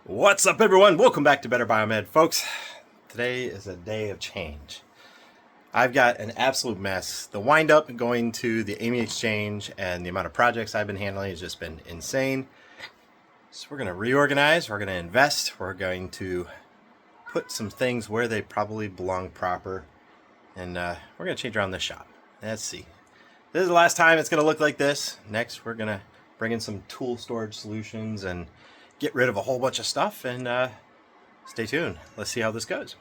What's up, everyone? Welcome back to Better Biomed, folks. Today is a day of change. I've got an absolute mess. The wind up going to the Amy Exchange and the amount of projects I've been handling has just been insane. So we're going to reorganize, we're going to invest, we're going to put some things where they probably belong proper, and we're going to change around this shop. Let's see. This is the last time it's going to look like this. Next, we're going to bring in some tool storage solutions and get rid of a whole bunch of stuff, and stay tuned. Let's see how this goes.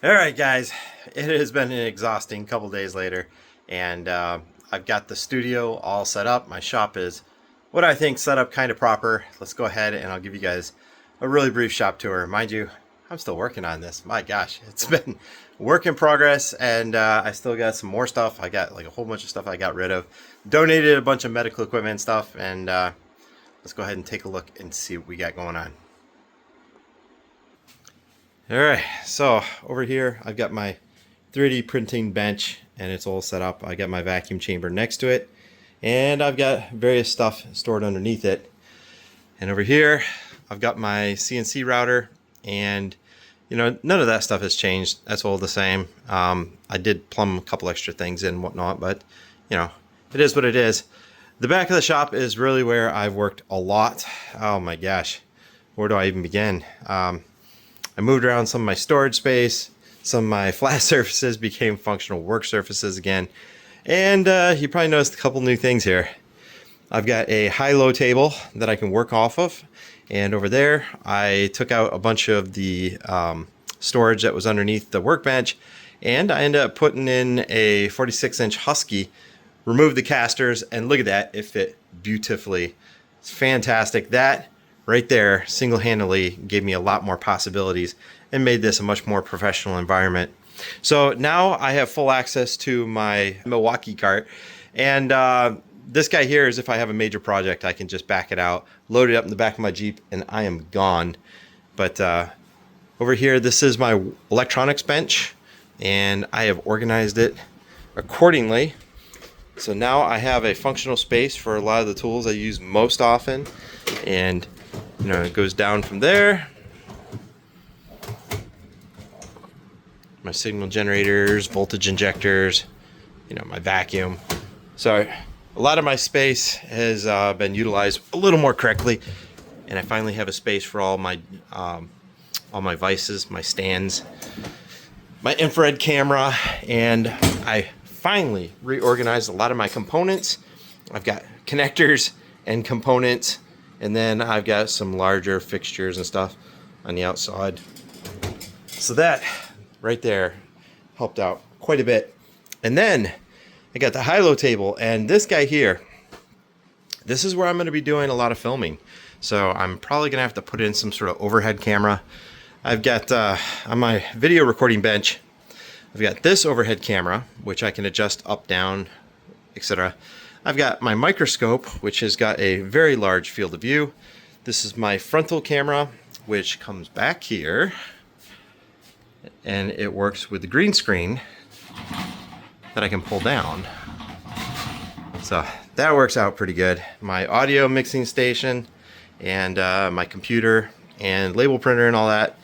All right, guys, it has been an exhausting couple days later, and I've got the studio all set up. My shop is what I think set up kind of proper. Let's go ahead and I'll give you guys a really brief shop tour. Mind you, I'm still working on this. My gosh, it's been work in progress, and I still got some more stuff. I got like a whole bunch of stuff I got rid of. Donated a bunch of medical equipment and stuff, and let's go ahead and take a look and see what we got going on. All right, so over here I've got my 3D printing bench, and it's all set up. I got my vacuum chamber next to it, and I've got various stuff stored underneath it. And over here I've got my CNC router, and you know, none of that stuff has changed. That's all the same. I did plumb a couple extra things in and whatnot, but you know, it is what it is. The back of the shop is really where I've worked a lot. Oh my gosh, where do I even begin? I moved around some of my storage space. Some of my flat surfaces became functional work surfaces again. And you probably noticed a couple new things here. I've got a high-low table that I can work off of. And over there, I took out a bunch of the storage that was underneath the workbench, and I ended up putting in a 46-inch Husky, removed the casters, and look at that, it fit beautifully. It's fantastic. That right there single-handedly gave me a lot more possibilities and made this a much more professional environment. So now I have full access to my Milwaukee cart, and this guy here is if I have a major project, I can just back it out, load it up in the back of my Jeep, and I am gone. But over here, this is my electronics bench, and I have organized it accordingly. So now I have a functional space for a lot of the tools I use most often, and you know, it goes down from there. My signal generators, voltage injectors, you know, my vacuum. So a lot of my space has been utilized a little more correctly, and I finally have a space for all my vices, my stands, my infrared camera, and I finally reorganized a lot of my components. I've got connectors and components, and then I've got some larger fixtures and stuff on the outside. So that right there helped out quite a bit. And then I got the high-low table, and this guy here, this is where I'm going to be doing a lot of filming. So I'm probably going to have to put in some sort of overhead camera. I've got on my video recording bench, I've got this overhead camera, which I can adjust up, down, etc. I've got my microscope, which has got a very large field of view. This is my frontal camera, which comes back here, and it works with the green screen that I can pull down. So that works out pretty good. My audio mixing station, and my computer and label printer and all that.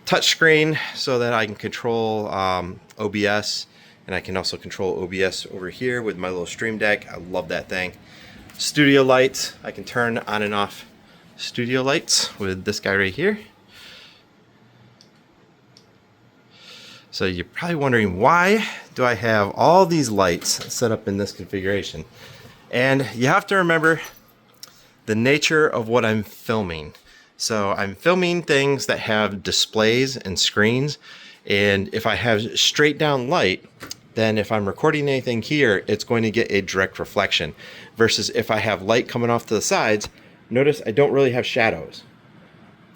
Touch screen so that I can control OBS, and I can also control OBS over here with my little Stream Deck. I love that thing. Studio lights, I can turn on and off studio lights with this guy right here. So you're probably wondering, why do I have all these lights set up in this configuration? And you have to remember the nature of what I'm filming. So I'm filming things that have displays and screens, and if I have straight down light, then if I'm recording anything here, it's going to get a direct reflection. Versus if I have light coming off to the sides, notice I don't really have shadows,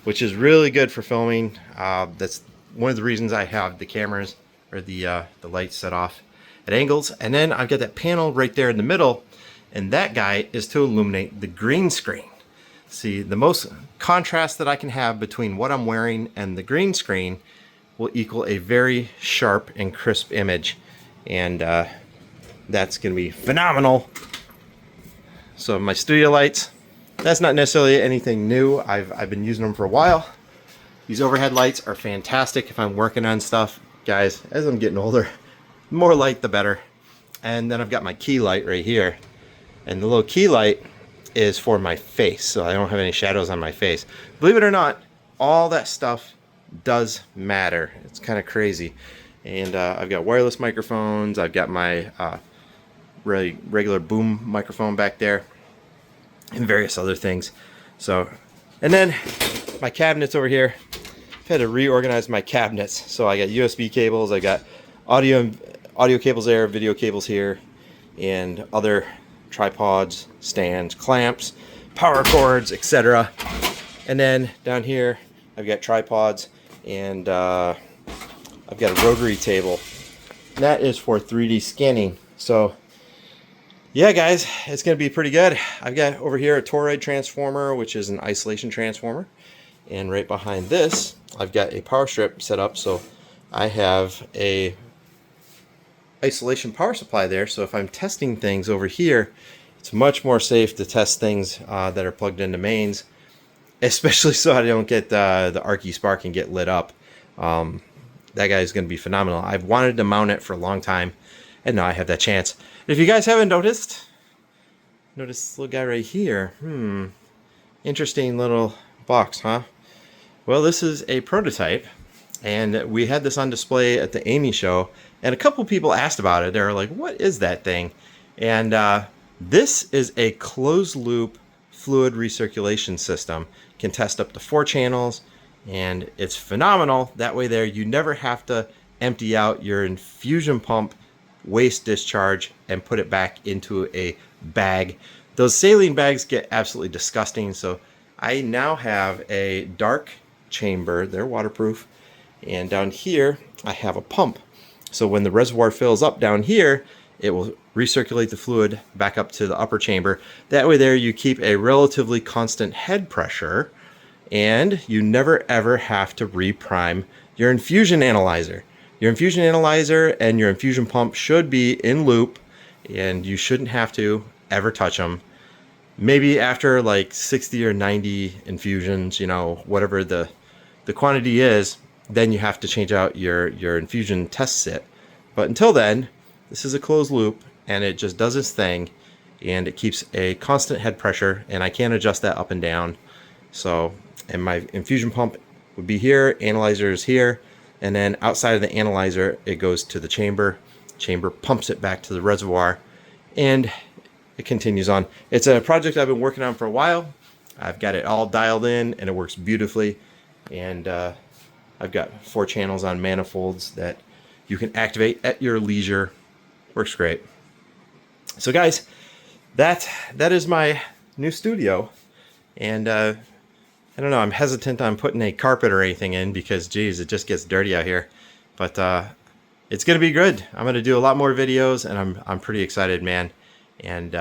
which is really good for filming. That's one of the reasons I have the cameras or the lights set off at angles. And then I've got that panel right there in the middle, and that guy is to illuminate the green screen. See, the most contrast that I can have between what I'm wearing and the green screen will equal a very sharp and crisp image, and that's going to be phenomenal. So my studio lights, That's not necessarily anything new. I've been using them for a while. These overhead lights are fantastic if I'm working on stuff. Guys, as I'm getting older, the more light the better. And then I've got my key light right here. And the little key light is for my face, so I don't have any shadows on my face. Believe it or not, all that stuff does matter. It's kind of crazy. And I've got wireless microphones. I've got my really regular boom microphone back there, and various other things. So, and then my cabinets over here. I've had to reorganize my cabinets. So I got USB cables. I got audio cables there, video cables here, and other tripods, stands, clamps, power cords, etc. And then down here I've got tripods, and I've got a rotary table. And that is for 3D scanning. So yeah, guys, it's going to be pretty good. I've got over here a toroid transformer, which is an isolation transformer. And right behind this, I've got a power strip set up. So I have a isolation power supply there. So if I'm testing things over here, it's much more safe to test things that are plugged into mains, especially so I don't get the Arky Spark and get lit up. That guy is going to be phenomenal. I've wanted to mount it for a long time, and now I have that chance. If you guys haven't noticed this little guy right here. Interesting little box, huh? Well, this is a prototype, and we had this on display at the Amy show, and a couple people asked about it. They were like, what is that thing? And this is a closed loop fluid recirculation system. Can test up to 4 channels, and it's phenomenal. That way there, you never have to empty out your infusion pump waste discharge and put it back into a bag. Those saline bags get absolutely disgusting. So I now have a dark chamber. They're waterproof. And down here, I have a pump. So when the reservoir fills up down here, it will recirculate the fluid back up to the upper chamber. That way there, you keep a relatively constant head pressure, and you never ever have to reprime your infusion analyzer. Your infusion analyzer and your infusion pump should be in loop, and you shouldn't have to ever touch them. Maybe after like 60 or 90 infusions, you know, whatever the quantity is, then you have to change out your infusion test set. But until then, this is a closed loop, and it just does its thing, and it keeps a constant head pressure, and I can't adjust that up and down. So, and my infusion pump would be here, analyzer is here, and then outside of the analyzer, it goes to the chamber. Chamber pumps it back to the reservoir, and it continues on. It's a project I've been working on for a while. I've got it all dialed in, and it works beautifully. And I've got 4 channels on manifolds that you can activate at your leisure. Works great. So guys, that is my new studio. And I don't know, I'm hesitant on putting a carpet or anything in because, geez, it just gets dirty out here. But it's going to be good. I'm going to do a lot more videos, and I'm pretty excited, man. And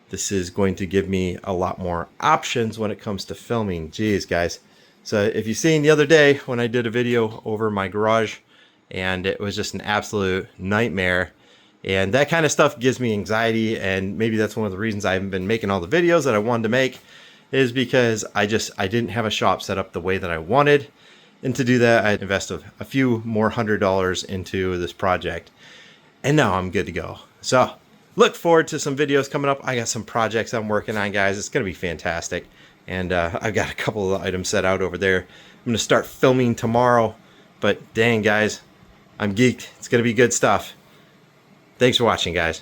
this is going to give me a lot more options when it comes to filming. Geez, guys. So if you've seen the other day when I did a video over my garage, and it was just an absolute nightmare. And that kind of stuff gives me anxiety, and maybe that's one of the reasons I haven't been making all the videos that I wanted to make, is because I didn't have a shop set up the way that I wanted. And to do that, I invested a few more $100 into this project. And now I'm good to go. So look forward to some videos coming up. I got some projects I'm working on, guys. It's going to be fantastic. And I've got a couple of items set out over there. I'm going to start filming tomorrow. But dang, guys, I'm geeked. It's going to be good stuff. Thanks for watching, guys.